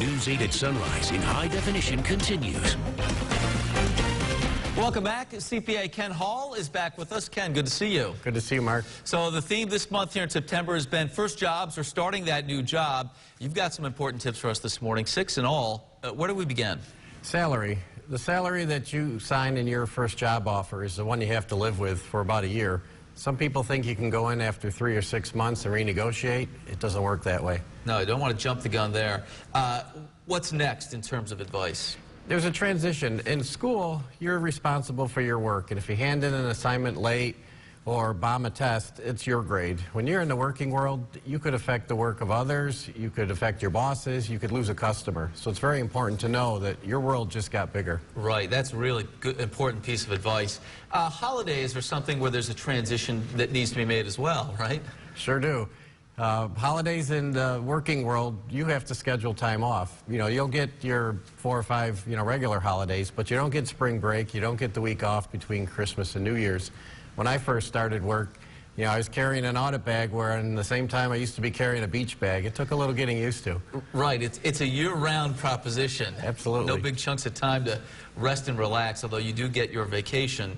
News 8 at Sunrise in high definition continues. Welcome back. CPA Ken Hall is back with us. Ken, good to see you. Good to see you, Mark. So the theme this month here in September has been first jobs or starting that new job. You've got some important tips for us this morning, 6 in all. Where do we begin? Salary. The salary that you sign in your first job offer is the one you have to live with for about a year. Some people think you can go in after 3 or 6 months and renegotiate. It doesn't work that way. No, I don't want to jump the gun there. What's next in terms of advice? There's a transition. In school, you're responsible for your work, and if you hand in an assignment late or bomb a test, it's your grade. When you're in the working world, you could affect the work of others, you could affect your bosses, you could lose a customer. So it's very important to know that your world just got bigger. Right, that's a really good, important piece of advice. Holidays are something where there's a transition that needs to be made as well, right? Sure do. Holidays in the working world, you have to schedule time off. You know, you'll get your 4 or 5, regular holidays, but you don't get spring break, you don't get the week off between Christmas and New Year's. When I first started work, I was carrying an audit bag where in the same time I used to be carrying a beach bag. It took a little getting used to. Right, it's a year-round proposition. Absolutely. No big chunks of time to rest and relax, although you do get your vacation.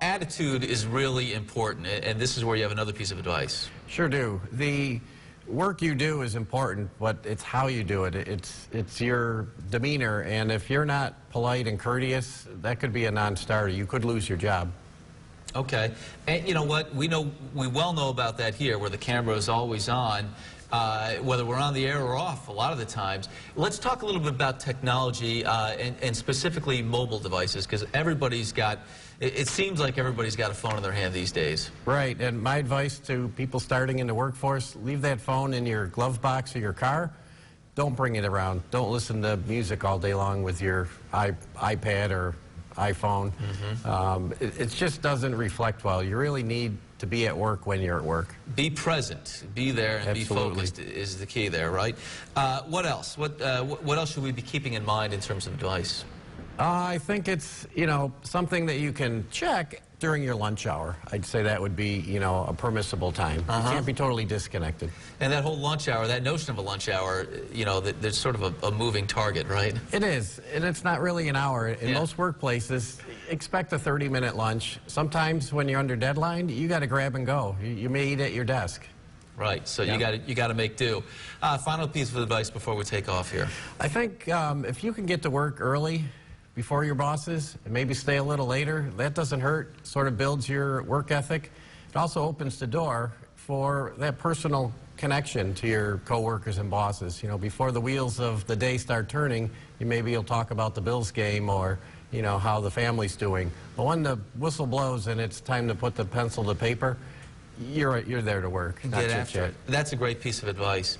Attitude is really important, and this is where you have another piece of advice. Sure do. The work you do is important, but it's how you do it. It's your demeanor, and if you're not polite and courteous, that could be a non-starter. You could lose your job. Okay, and you know what? We well know about that here, where the camera is always on, whether we're on the air or off a lot of the times. Let's talk a little bit about technology and specifically mobile devices, because everybody's got, it seems like everybody's got a phone in their hand these days. Right, and my advice to people starting in the workforce, leave that phone in your glove box of your car. Don't bring it around. Don't listen to music all day long with your iPad or iPhone. It just doesn't reflect well. You really need to be at work when you're at work. Be present, be there, and Absolutely. Be focused is the key there, right? What else? What else should we be keeping in mind in terms of advice? I think it's, something that you can check during your lunch hour. I'd say that would be, a permissible time. You can't be totally disconnected. And that whole lunch hour, that notion of a lunch hour, there's sort of a moving target, right? It is, and it's not really an hour. In most workplaces, expect a 30-minute lunch. Sometimes when you're under deadline, you got to grab and go. You may eat at your desk. Right, so you got to make do. Final piece of advice before we take off here. I think if you can get to work early, before your bosses, and maybe stay a little later, that doesn't hurt. Sort of builds your work ethic. It also opens the door for that personal connection to your coworkers and bosses. Before the wheels of the day start turning, maybe you'll talk about the Bills game or, how the family's doing. But when the whistle blows and it's time to put the pencil to paper, you're there to work. Get after it. That's a great piece of advice.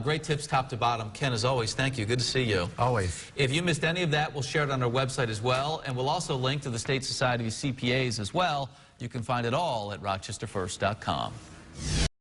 Great tips top to bottom. Ken, as always, thank you. Good to see you. Always. If you missed any of that, we'll share it on our website as well, and we'll also link to the State Society of CPAs as well. You can find it all at rochesterfirst.com.